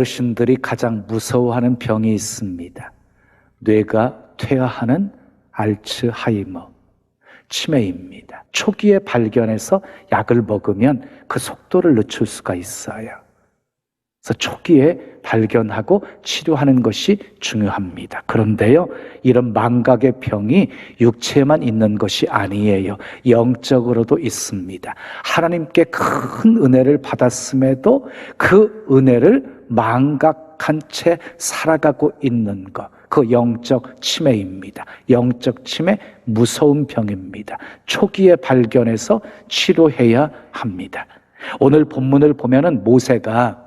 어르신들이 가장 무서워하는 병이 있습니다. 뇌가 퇴화하는 알츠하이머, 치매입니다. 초기에 발견해서 약을 먹으면 그 속도를 늦출 수가 있어요. 그래서 초기에 발견하고 치료하는 것이 중요합니다. 그런데요, 이런 망각의 병이 육체에만 있는 것이 아니에요. 영적으로도 있습니다. 하나님께 큰 은혜를 받았음에도 그 은혜를 망각한 채 살아가고 있는 것, 그 영적 치매입니다. 영적 치매, 무서운 병입니다. 초기에 발견해서 치료해야 합니다. 오늘 본문을 보면은 모세가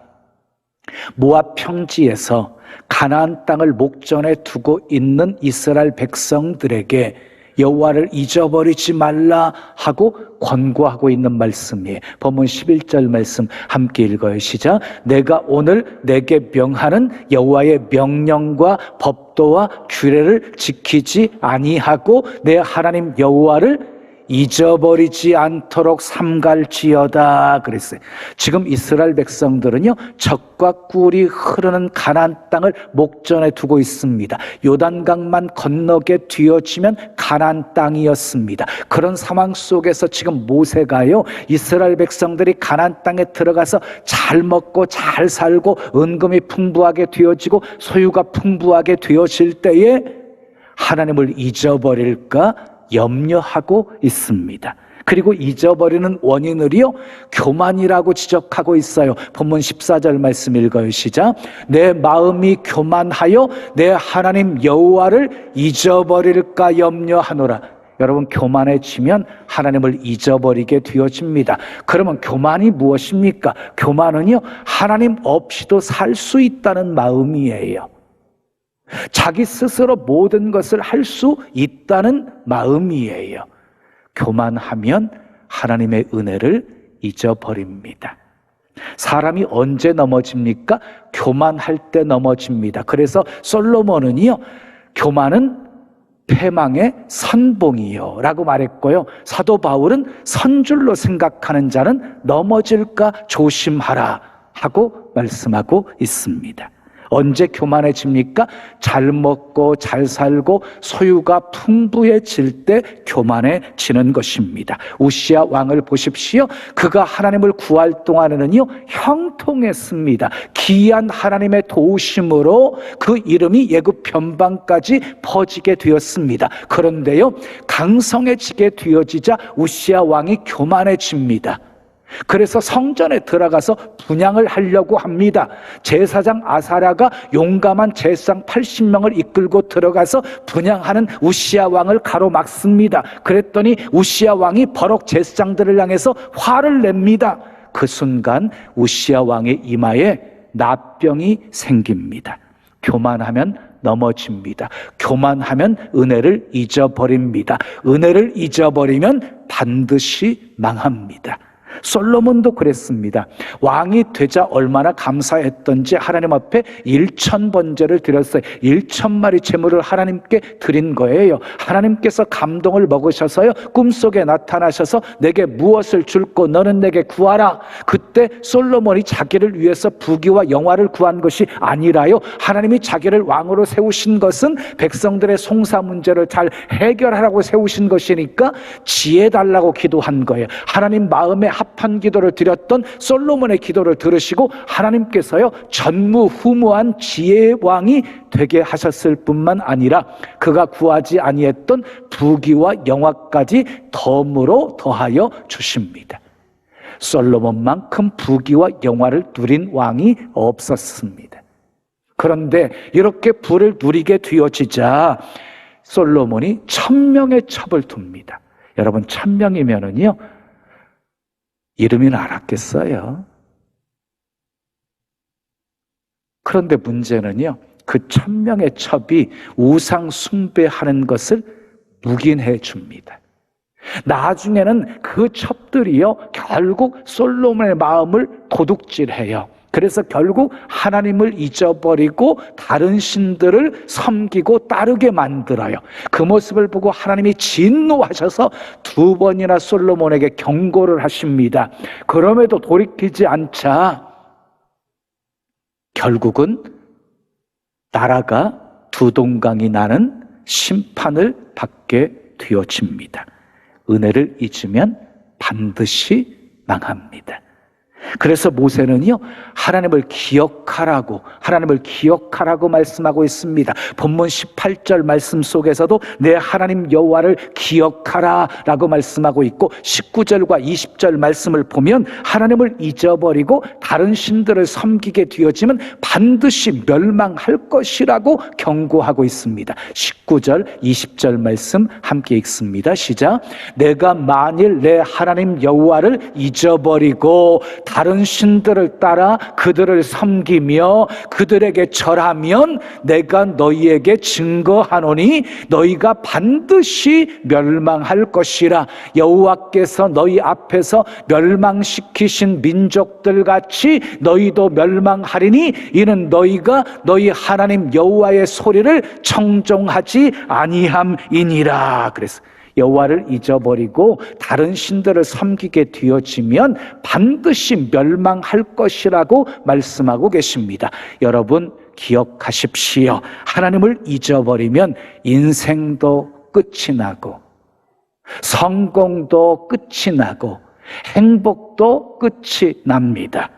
모압 평지에서 가나안 땅을 목전에 두고 있는 이스라엘 백성들에게 여호와를 잊어버리지 말라 하고 권고하고 있는 말씀이에요. 본문 11절 말씀 함께 읽어요. 시작. 내가 오늘 내게 명하는 여호와의 명령과 법도와 규례를 지키지 아니하고 내 하나님 여호와를 잊어버리지 않도록 삼갈지어다 그랬어요. 지금 이스라엘 백성들은요, 젖과 꿀이 흐르는 가나안 땅을 목전에 두고 있습니다. 요단강만 건너게 뒤어지면 가나안 땅이었습니다. 그런 상황 속에서 지금 모세가요, 이스라엘 백성들이 가나안 땅에 들어가서 잘 먹고 잘 살고 은금이 풍부하게 되어지고 소유가 풍부하게 되어질 때에 하나님을 잊어버릴까 염려하고 있습니다. 그리고 잊어버리는 원인을요, 교만이라고 지적하고 있어요. 본문 14절 말씀 읽어요. 시작. 내 마음이 교만하여 내 하나님 여호와를 잊어버릴까 염려하노라. 여러분, 교만해지면 하나님을 잊어버리게 되어집니다. 그러면 교만이 무엇입니까? 교만은요, 하나님 없이도 살 수 있다는 마음이에요. 자기 스스로 모든 것을 할 수 있다는 마음이에요. 교만하면 하나님의 은혜를 잊어버립니다. 사람이 언제 넘어집니까? 교만할 때 넘어집니다. 그래서 솔로몬은요, 교만은 패망의 선봉이요 라고 말했고요, 사도 바울은 선줄로 생각하는 자는 넘어질까 조심하라 하고 말씀하고 있습니다. 언제 교만해집니까? 잘 먹고 잘 살고 소유가 풍부해질 때 교만해지는 것입니다. 우시야 왕을 보십시오. 그가 하나님을 구할 동안에는요, 형통했습니다. 기이한 하나님의 도우심으로 그 이름이 예굽 변방까지 퍼지게 되었습니다. 그런데요, 강성해지게 되어지자 우시야 왕이 교만해집니다. 그래서 성전에 들어가서 분향을 하려고 합니다. 제사장 아사랴가 용감한 제사장 80명을 이끌고 들어가서 분향하는 우시야 왕을 가로막습니다. 그랬더니 우시야 왕이 버럭 제사장들을 향해서 화를 냅니다. 그 순간 우시야 왕의 이마에 납병이 생깁니다. 교만하면 넘어집니다. 교만하면 은혜를 잊어버립니다. 은혜를 잊어버리면 반드시 망합니다. 솔로몬도 그랬습니다. 왕이 되자 얼마나 감사했던지 하나님 앞에 1000번제를 드렸어요. 1000마리 제물을 하나님께 드린 거예요. 하나님께서 감동을 먹으셔서요, 꿈속에 나타나셔서 내게 무엇을 줄고 너는 내게 구하라. 그때 솔로몬이 자기를 위해서 부귀와 영화를 구한 것이 아니라요, 하나님이 자기를 왕으로 세우신 것은 백성들의 송사 문제를 잘 해결하라고 세우신 것이니까 지혜 달라고 기도한 거예요. 하나님 마음에 합한 기도를 드렸던 솔로몬의 기도를 들으시고 하나님께서요, 전무후무한 지혜의 왕이 되게 하셨을 뿐만 아니라 그가 구하지 아니했던 부귀와 영화까지 덤으로 더하여 주십니다. 솔로몬만큼 부귀와 영화를 누린 왕이 없었습니다. 그런데 이렇게 부를 누리게 되어지자 솔로몬이 1000명의 첩을 둡니다. 여러분, 1000명이면은요, 이름이는 알았겠어요? 그런데 문제는요, 그 1000명의 첩이 우상 숭배하는 것을 묵인해 줍니다. 나중에는 그 첩들이요, 결국 솔로몬의 마음을 도둑질해요. 그래서 결국 하나님을 잊어버리고 다른 신들을 섬기고 따르게 만들어요. 그 모습을 보고 하나님이 진노하셔서 2번이나 솔로몬에게 경고를 하십니다. 그럼에도 돌이키지 않자 결국은 나라가 두 동강이 나는 심판을 받게 되어집니다. 은혜를 잊으면 반드시 망합니다. 그래서 모세는요, 하나님을 기억하라고 말씀하고 있습니다. 본문 18절 말씀 속에서도 내 하나님 여호와를 기억하라 라고 말씀하고 있고, 19절과 20절 말씀을 보면 하나님을 잊어버리고 다른 신들을 섬기게 되어지면 반드시 멸망할 것이라고 경고하고 있습니다. 19절, 20절 말씀 함께 읽습니다. 시작. 내가 만일 내 하나님 여호와를 잊어버리고 다른 신들을 따라 그들을 섬기며 그들에게 절하면 내가 너희에게 증거하노니 너희가 반드시 멸망할 것이라. 여호와께서 너희 앞에서 멸망시키신 민족들 같이 너희도 멸망하리니 이는 너희가 너희 하나님 여호와의 소리를 청종하지 아니함이니라. 그래서 여호와를 잊어버리고 다른 신들을 섬기게 되어지면 반드시 멸망할 것이라고 말씀하고 계십니다. 여러분 기억하십시오. 하나님을 잊어버리면 인생도 끝이 나고 성공도 끝이 나고 행복도 끝이 납니다.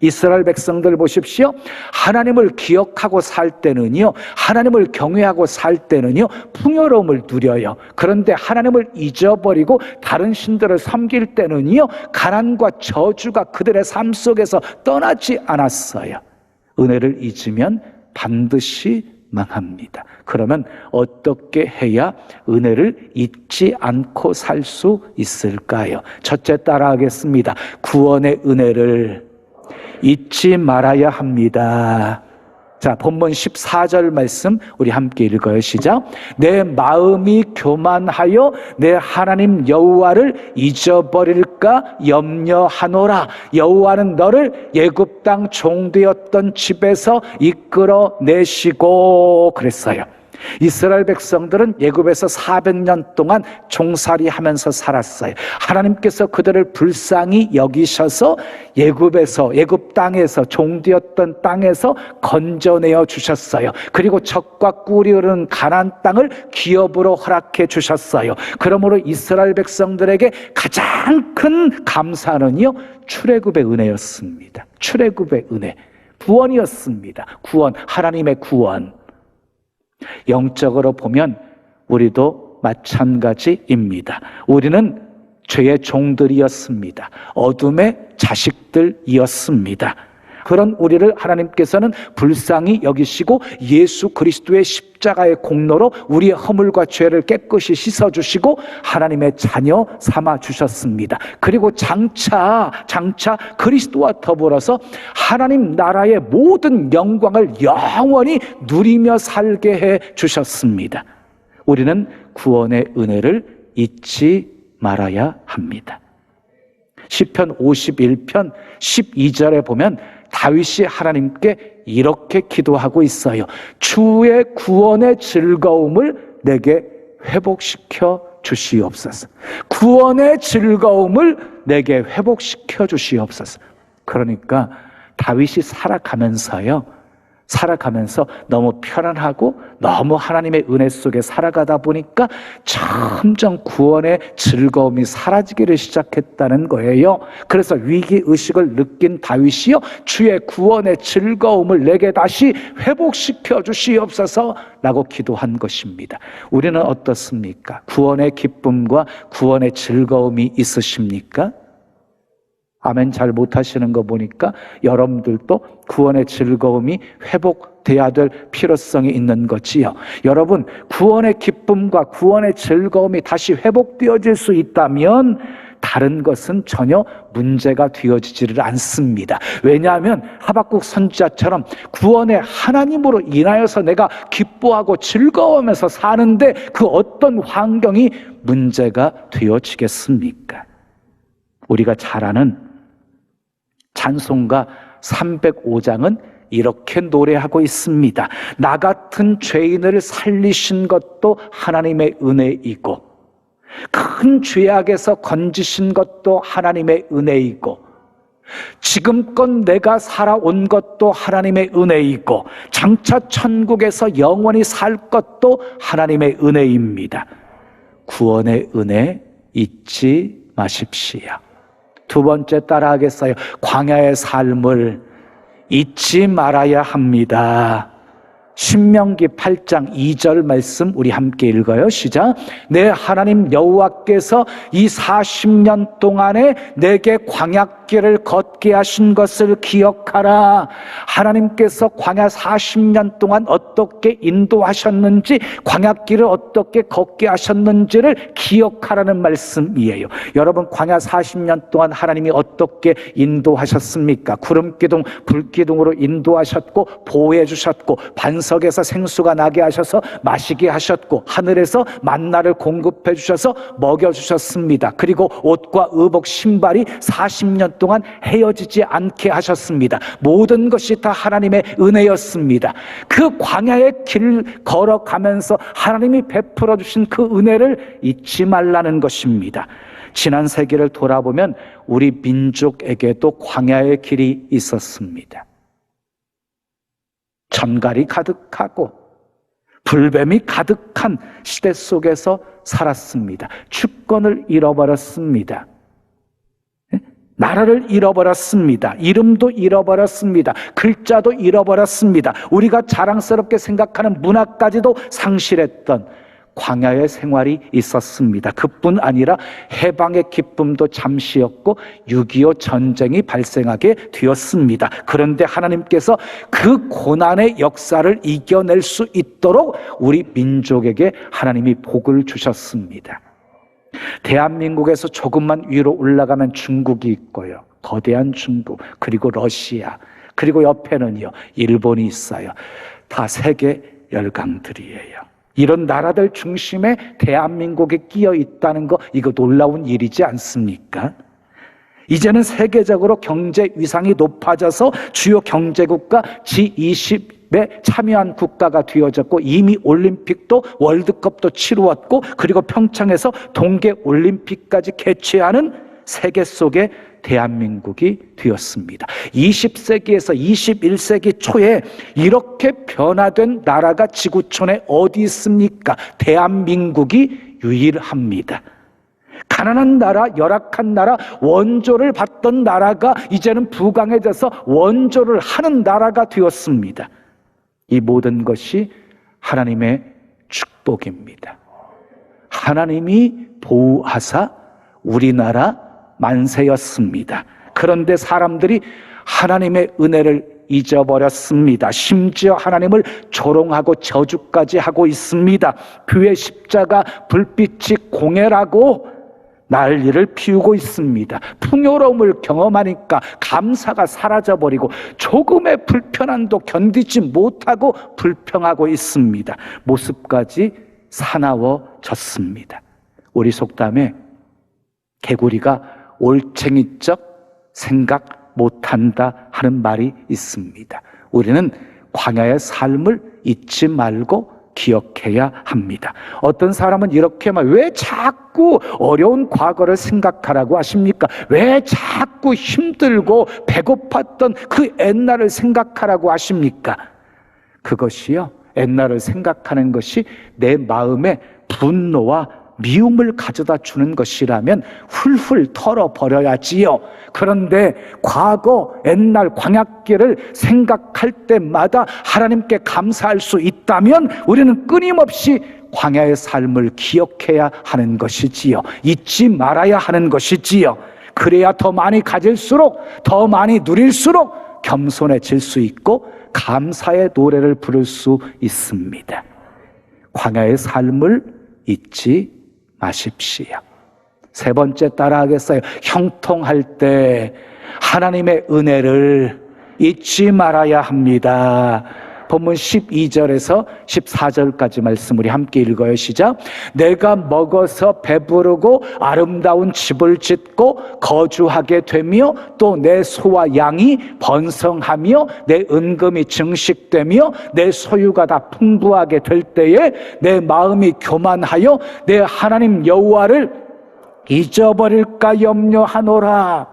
이스라엘 백성들 보십시오. 하나님을 기억하고 살 때는요, 하나님을 경외하고 살 때는요, 풍요로움을 누려요. 그런데 하나님을 잊어버리고 다른 신들을 섬길 때는요, 가난과 저주가 그들의 삶 속에서 떠나지 않았어요. 은혜를 잊으면 반드시 망합니다. 그러면 어떻게 해야 은혜를 잊지 않고 살 수 있을까요? 첫째 따라하겠습니다. 구원의 은혜를 잊지 말아야 합니다. 자, 본문 14절 말씀 우리 함께 읽어요. 시작. 내 마음이 교만하여 내 하나님 여호와를 잊어버릴까 염려하노라. 여호와는 너를 애굽 땅 종되었던 집에서 이끌어 내시고 그랬어요. 이스라엘 백성들은 애굽에서 400년 동안 종살이하면서 살았어요. 하나님께서 그들을 불쌍히 여기셔서 애굽 땅에서 종되었던 땅에서 건져내어 주셨어요. 그리고 젖과 꿀이 흐르는 가나안 땅을 기업으로 허락해 주셨어요. 그러므로 이스라엘 백성들에게 가장 큰 감사는요, 출애굽의 은혜였습니다. 출애굽의 은혜, 구원이었습니다. 구원, 하나님의 구원. 영적으로 보면 우리도 마찬가지입니다. 우리는 죄의 종들이었습니다. 어둠의 자식들이었습니다. 그런 우리를 하나님께서는 불쌍히 여기시고 예수 그리스도의 십자가의 공로로 우리의 허물과 죄를 깨끗이 씻어주시고 하나님의 자녀 삼아주셨습니다. 그리고 장차 그리스도와 더불어서 하나님 나라의 모든 영광을 영원히 누리며 살게 해주셨습니다. 우리는 구원의 은혜를 잊지 말아야 합니다. 시편 51편 12절에 보면 다윗이 하나님께 이렇게 기도하고 있어요. 주의 구원의 즐거움을 내게 회복시켜 주시옵소서. 구원의 즐거움을 내게 회복시켜 주시옵소서. 그러니까 다윗이 살아가면서 너무 편안하고 너무 하나님의 은혜 속에 살아가다 보니까 점점 구원의 즐거움이 사라지기를 시작했다는 거예요. 그래서 위기의식을 느낀 다윗이요, 주의 구원의 즐거움을 내게 다시 회복시켜 주시옵소서 라고 기도한 것입니다. 우리는 어떻습니까? 구원의 기쁨과 구원의 즐거움이 있으십니까? 아멘 잘 못하시는 거 보니까 여러분들도 구원의 즐거움이 회복돼야 될 필요성이 있는 거지요. 여러분, 구원의 기쁨과 구원의 즐거움이 다시 회복되어질 수 있다면 다른 것은 전혀 문제가 되어지지를 않습니다. 왜냐하면 하박국 선지자처럼 구원의 하나님으로 인하여서 내가 기뻐하고 즐거워하면서 사는데 그 어떤 환경이 문제가 되어지겠습니까? 우리가 잘 아는 찬송가 305장은 이렇게 노래하고 있습니다. 나 같은 죄인을 살리신 것도 하나님의 은혜이고 큰 죄악에서 건지신 것도 하나님의 은혜이고 지금껏 내가 살아온 것도 하나님의 은혜이고 장차 천국에서 영원히 살 것도 하나님의 은혜입니다. 구원의 은혜 잊지 마십시오. 두 번째 따라하겠어요. 광야의 삶을 잊지 말아야 합니다. 신명기 8장 2절 말씀 우리 함께 읽어요. 시작. 내 하나님 여호와께서 이 40년 동안에 내게 광야길을 걷게 하신 것을 기억하라. 하나님께서 광야 40년 동안 어떻게 인도하셨는지, 광야길을 어떻게 걷게 하셨는지를 기억하라는 말씀이에요. 여러분, 광야 40년 동안 하나님이 어떻게 인도하셨습니까? 구름기둥, 불기둥으로 인도하셨고 보호해 주셨고, 반석에서 생수가 나게 하셔서 마시게 하셨고, 하늘에서 만나를 공급해 주셔서 먹여 주셨습니다. 그리고 옷과 의복, 신발이 40년 동안 헤어지지 않게 하셨습니다. 모든 것이 다 하나님의 은혜였습니다. 그 광야의 길을 걸어가면서 하나님이 베풀어 주신 그 은혜를 잊지 말라는 것입니다. 지난 세기를 돌아보면 우리 민족에게도 광야의 길이 있었습니다. 전갈이 가득하고 불뱀이 가득한 시대 속에서 살았습니다. 주권을 잃어버렸습니다. 나라를 잃어버렸습니다. 이름도 잃어버렸습니다. 글자도 잃어버렸습니다. 우리가 자랑스럽게 생각하는 문화까지도 상실했던 광야의 생활이 있었습니다. 그뿐 아니라 해방의 기쁨도 잠시였고 6.25 전쟁이 발생하게 되었습니다. 그런데 하나님께서 그 고난의 역사를 이겨낼 수 있도록 우리 민족에게 하나님이 복을 주셨습니다. 대한민국에서 조금만 위로 올라가면 중국이 있고요. 거대한 중국, 그리고 러시아, 그리고 옆에는요 일본이 있어요. 다 세계 열강들이에요. 이런 나라들 중심에 대한민국이 끼어 있다는 거, 이거 놀라운 일이지 않습니까? 이제는 세계적으로 경제 위상이 높아져서 주요 경제국가 G20에 참여한 국가가 되어졌고, 이미 올림픽도 월드컵도 치루었고, 그리고 평창에서 동계올림픽까지 개최하는 세계 속에 대한민국이 되었습니다. 20세기에서 21세기 초에 이렇게 변화된 나라가 지구촌에 어디 있습니까? 대한민국이 유일합니다. 가난한 나라, 열악한 나라, 원조를 받던 나라가 이제는 부강해져서 원조를 하는 나라가 되었습니다. 이 모든 것이 하나님의 축복입니다. 하나님이 보호하사 우리나라 만세였습니다. 그런데 사람들이 하나님의 은혜를 잊어버렸습니다. 심지어 하나님을 조롱하고 저주까지 하고 있습니다. 교회 십자가 불빛이 공해라고 난리를 피우고 있습니다. 풍요로움을 경험하니까 감사가 사라져버리고 조금의 불편함도 견디지 못하고 불평하고 있습니다. 모습까지 사나워졌습니다. 우리 속담에 개구리가 올챙이적 생각 못한다 하는 말이 있습니다. 우리는 광야의 삶을 잊지 말고 기억해야 합니다. 어떤 사람은 이렇게 말, 왜 자꾸 어려운 과거를 생각하라고 하십니까? 왜 자꾸 힘들고 배고팠던 그 옛날을 생각하라고 하십니까? 그것이요, 옛날을 생각하는 것이 내 마음에 분노와 미움을 가져다 주는 것이라면 훌훌 털어버려야지요. 그런데 과거 옛날 광야길을 생각할 때마다 하나님께 감사할 수 있다면 우리는 끊임없이 광야의 삶을 기억해야 하는 것이지요. 잊지 말아야 하는 것이지요. 그래야 더 많이 가질수록, 더 많이 누릴수록 겸손해질 수 있고 감사의 노래를 부를 수 있습니다. 광야의 삶을 잊지 마십시오. 세 번째 따라하겠어요. 형통할 때 하나님의 은혜를 잊지 말아야 합니다. 본문 12절에서 14절까지 말씀 우리 함께 읽어요. 시작. 내가 먹어서 배부르고 아름다운 집을 짓고 거주하게 되며 또 내 소와 양이 번성하며 내 은금이 증식되며 내 소유가 다 풍부하게 될 때에 내 마음이 교만하여 내 하나님 여호와를 잊어버릴까 염려하노라.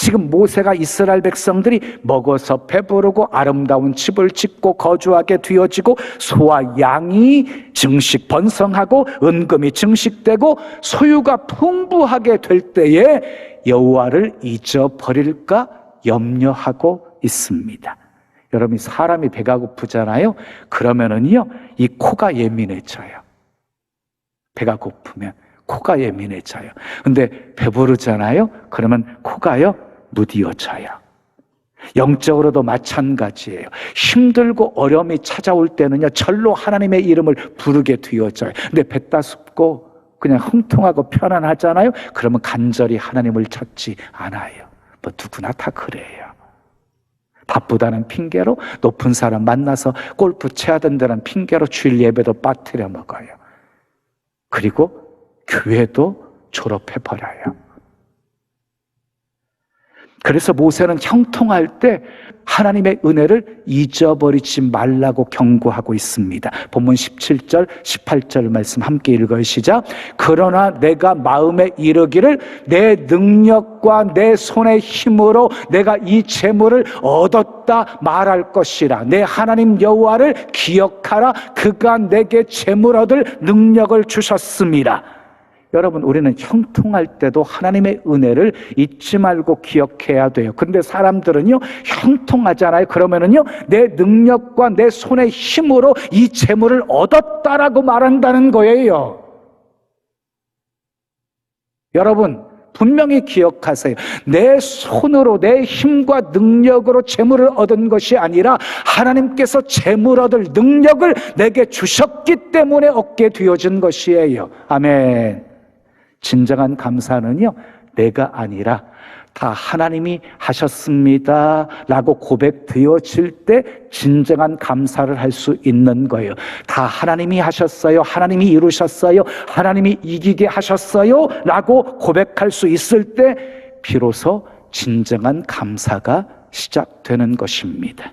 지금 모세가 이스라엘 백성들이 먹어서 배부르고 아름다운 집을 짓고 거주하게 되어지고 소와 양이 증식 번성하고 은금이 증식되고 소유가 풍부하게 될 때에 여호와를 잊어버릴까 염려하고 있습니다. 여러분, 사람이 배가 고프잖아요. 그러면은요, 이 코가 예민해져요. 배가 고프면 코가 예민해져요. 근데 배부르잖아요. 그러면 코가요, 무디어져요. 영적으로도 마찬가지예요. 힘들고 어려움이 찾아올 때는요, 절로 하나님의 이름을 부르게 되어져요. 근데 배 따숩고 그냥 흥통하고 편안하잖아요. 그러면 간절히 하나님을 찾지 않아요. 뭐 누구나 다 그래요. 바쁘다는 핑계로, 높은 사람 만나서 골프 쳐야 된다는 핑계로 주일 예배도 빠뜨려 먹어요. 그리고 교회도 졸업해버려요. 그래서 모세는 형통할 때 하나님의 은혜를 잊어버리지 말라고 경고하고 있습니다. 본문 17절, 18절 말씀 함께 읽어요. 시작. 그러나 내가 마음에 이르기를 내 능력과 내 손의 힘으로 내가 이 재물을 얻었다 말할 것이라. 내 하나님 여호와를 기억하라. 그가 내게 재물 얻을 능력을 주셨습니다. 여러분, 우리는 형통할 때도 하나님의 은혜를 잊지 말고 기억해야 돼요. 그런데 사람들은요, 형통하잖아요. 그러면은요, 내 능력과 내 손의 힘으로 이 재물을 얻었다라고 말한다는 거예요. 여러분, 분명히 기억하세요. 내 손으로, 내 힘과 능력으로 재물을 얻은 것이 아니라 하나님께서 재물 얻을 능력을 내게 주셨기 때문에 얻게 되어진 것이에요. 아멘. 진정한 감사는요, 내가 아니라 다 하나님이 하셨습니다 라고 고백되어질 때 진정한 감사를 할 수 있는 거예요. 다 하나님이 하셨어요, 하나님이 이루셨어요, 하나님이 이기게 하셨어요 라고 고백할 수 있을 때 비로소 진정한 감사가 시작되는 것입니다.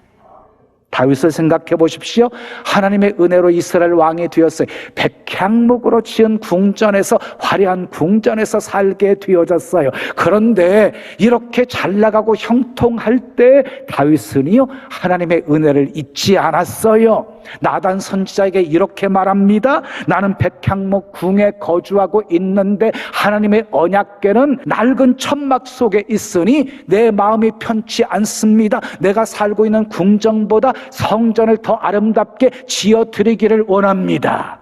다윗을 생각해 보십시오. 하나님의 은혜로 이스라엘 왕이 되었어요. 백향목으로 지은 궁전에서, 화려한 궁전에서 살게 되어졌어요. 그런데 이렇게 잘 나가고 형통할 때 다윗은요, 하나님의 은혜를 잊지 않았어요. 나단 선지자에게 이렇게 말합니다. 나는 백향목 궁에 거주하고 있는데 하나님의 언약궤는 낡은 천막 속에 있으니 내 마음이 편치 않습니다. 내가 살고 있는 궁전보다 성전을 더 아름답게 지어드리기를 원합니다.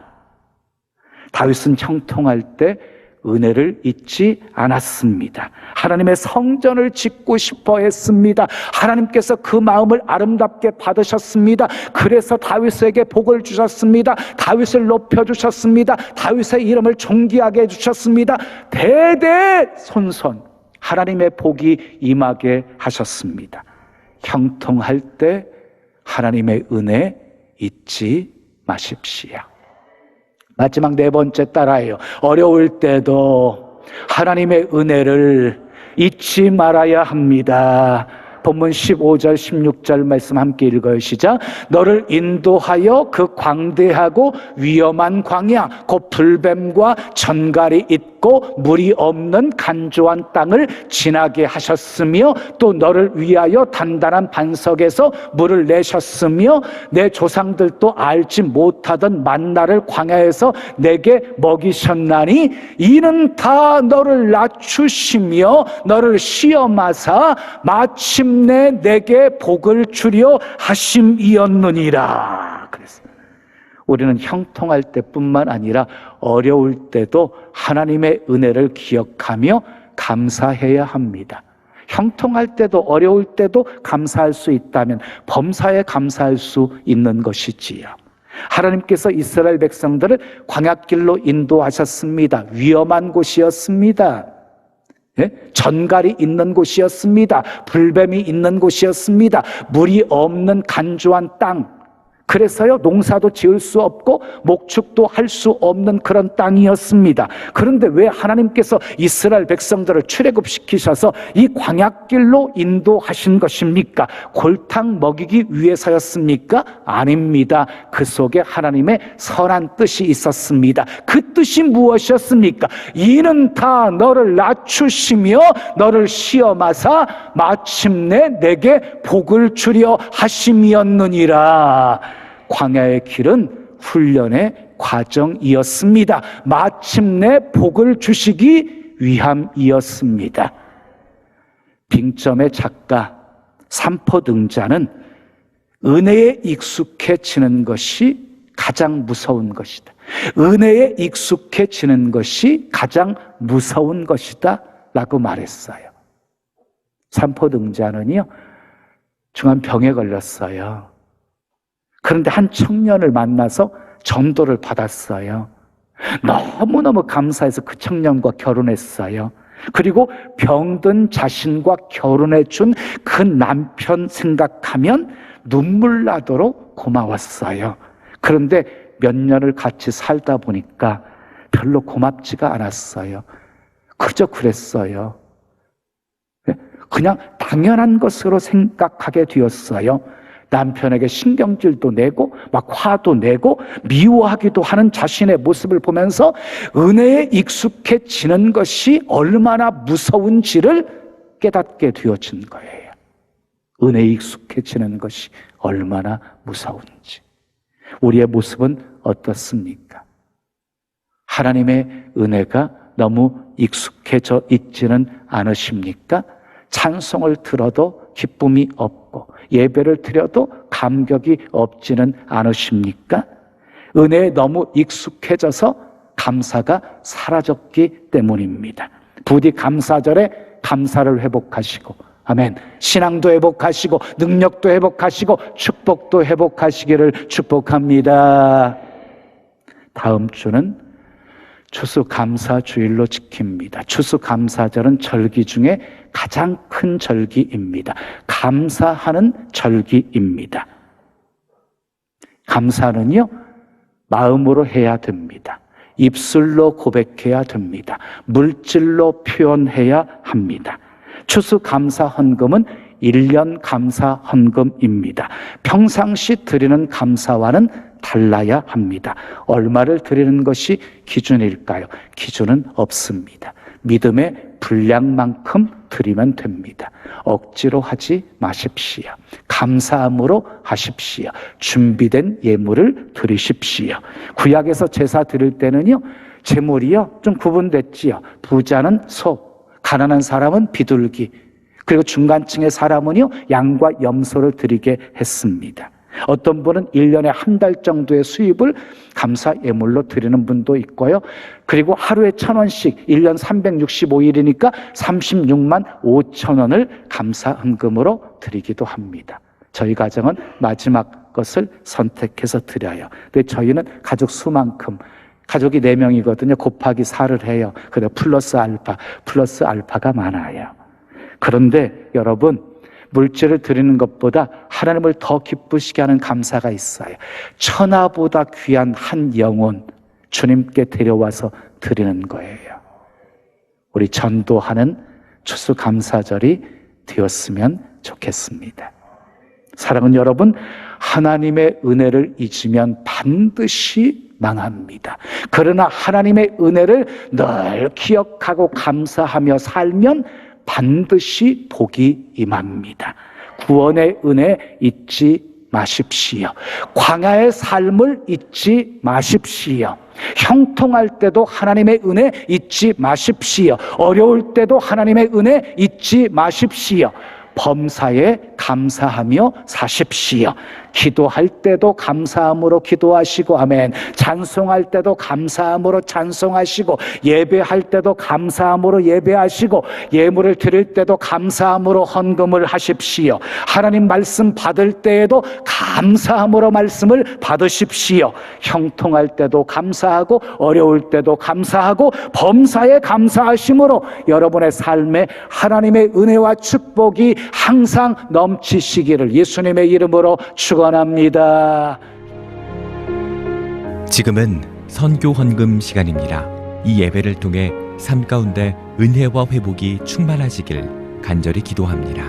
다윗은 형통할 때 은혜를 잊지 않았습니다. 하나님의 성전을 짓고 싶어 했습니다. 하나님께서 그 마음을 아름답게 받으셨습니다. 그래서 다윗에게 복을 주셨습니다. 다윗을 높여주셨습니다. 다윗의 이름을 존귀하게 해주셨습니다. 대대손손 하나님의 복이 임하게 하셨습니다. 형통할 때 하나님의 은혜 잊지 마십시오. 마지막 네 번째 따라해요. 어려울 때도 하나님의 은혜를 잊지 말아야 합니다. 본문 15절 16절 말씀 함께 읽어요. 시작. 너를 인도하여 그 광대하고 위험한 광야 곧 불뱀과 전갈이 있고 물이 없는 간조한 땅을 지나게 하셨으며 또 너를 위하여 단단한 반석에서 물을 내셨으며 내 조상들도 알지 못하던 만나를 광야에서 내게 먹이셨나니 이는 다 너를 낮추시며 너를 시험하사 마침내 내게 복을 주려 하심이었느니라. 그래서 우리는 형통할 때뿐만 아니라 어려울 때도 하나님의 은혜를 기억하며 감사해야 합니다. 형통할 때도 어려울 때도 감사할 수 있다면 범사에 감사할 수 있는 것이지요. 하나님께서 이스라엘 백성들을 광야길로 인도하셨습니다. 위험한 곳이었습니다. 전갈이 있는 곳이었습니다. 불뱀이 있는 곳이었습니다. 물이 없는 간조한 땅, 그래서요, 농사도 지을 수 없고 목축도 할 수 없는 그런 땅이었습니다. 그런데 왜 하나님께서 이스라엘 백성들을 출애굽시키셔서 이 광야길로 인도하신 것입니까? 골탕 먹이기 위해서였습니까? 아닙니다. 그 속에 하나님의 선한 뜻이 있었습니다. 그 뜻이 무엇이었습니까? 이는 다 너를 낮추시며 너를 시험하사 마침내 내게 복을 주려 하심이었느니라. 광야의 길은 훈련의 과정이었습니다. 마침내 복을 주시기 위함이었습니다. 빙점의 작가 삼포등자는 은혜에 익숙해지는 것이 가장 무서운 것이다. 은혜에 익숙해지는 것이 가장 무서운 것이다 라고 말했어요. 삼포등자는요, 중환병에 걸렸어요. 그런데 한 청년을 만나서 전도를 받았어요. 너무너무 감사해서 그 청년과 결혼했어요. 그리고 병든 자신과 결혼해 준 그 남편 생각하면 눈물 나도록 고마웠어요. 그런데 몇 년을 같이 살다 보니까 별로 고맙지가 않았어요. 그저 그랬어요. 그냥 당연한 것으로 생각하게 되었어요. 남편에게 신경질도 내고 막 화도 내고 미워하기도 하는 자신의 모습을 보면서 은혜에 익숙해지는 것이 얼마나 무서운지를 깨닫게 되어진 거예요. 은혜에 익숙해지는 것이 얼마나 무서운지. 우리의 모습은 어떻습니까? 하나님의 은혜가 너무 익숙해져 있지는 않으십니까? 찬송을 들어도 기쁨이 없고 예배를 드려도 감격이 없지는 않으십니까? 은혜에 너무 익숙해져서 감사가 사라졌기 때문입니다. 부디 감사절에 감사를 회복하시고, 아멘, 신앙도 회복하시고 능력도 회복하시고 축복도 회복하시기를 축복합니다. 다음 주는 추수감사주일로 지킵니다. 추수감사절은 절기 중에 가장 큰 절기입니다. 감사하는 절기입니다. 감사는요, 마음으로 해야 됩니다. 입술로 고백해야 됩니다. 물질로 표현해야 합니다. 추수감사 헌금은 1년 감사 헌금입니다. 평상시 드리는 감사와는 달라야 합니다. 얼마를 드리는 것이 기준일까요? 기준은 없습니다. 믿음의 분량만큼 드리면 됩니다. 억지로 하지 마십시오. 감사함으로 하십시오. 준비된 예물을 드리십시오. 구약에서 제사 드릴 때는요, 제물이요 좀 구분됐지요. 부자는 소, 가난한 사람은 비둘기, 그리고 중간층의 사람은요 양과 염소를 드리게 했습니다. 어떤 분은 1년에 한 달 정도의 수입을 감사 예물로 드리는 분도 있고요. 그리고 하루에 1,000원씩 1년 365일이니까 36만 5천 원을 감사 헌금으로 드리기도 합니다. 저희 가정은 마지막 것을 선택해서 드려요. 근데 저희는 가족 수만큼, 가족이 4명이거든요. 곱하기 4를 해요. 그래서 플러스 알파가 많아요. 그런데 여러분, 물질을 드리는 것보다 하나님을 더 기쁘시게 하는 감사가 있어요. 천하보다 귀한 한 영혼 주님께 데려와서 드리는 거예요. 우리 전도하는 추수감사절이 되었으면 좋겠습니다. 사랑하는 여러분, 하나님의 은혜를 잊으면 반드시 망합니다. 그러나 하나님의 은혜를 늘 기억하고 감사하며 살면 반드시 복이 임합니다. 구원의 은혜 잊지 마십시오. 광야의 삶을 잊지 마십시오. 형통할 때도 하나님의 은혜 잊지 마십시오. 어려울 때도 하나님의 은혜 잊지 마십시오. 범사에 감사하며 사십시오. 기도할 때도 감사함으로 기도하시고, 아멘. 찬송할 때도 감사함으로 찬송하시고, 예배할 때도 감사함으로 예배하시고, 예물을 드릴 때도 감사함으로 헌금을 하십시오. 하나님 말씀 받을 때에도 감사함으로 말씀을 받으십시오. 형통할 때도 감사하고 어려울 때도 감사하고 범사에 감사하심으로 여러분의 삶에 하나님의 은혜와 축복이 항상 넘치시기를 예수님의 이름으로 축원합니다. 지금은 선교 헌금 시간입니다. 이 예배를 통해 삶 가운데 은혜와 회복이 충만하시길 간절히 기도합니다.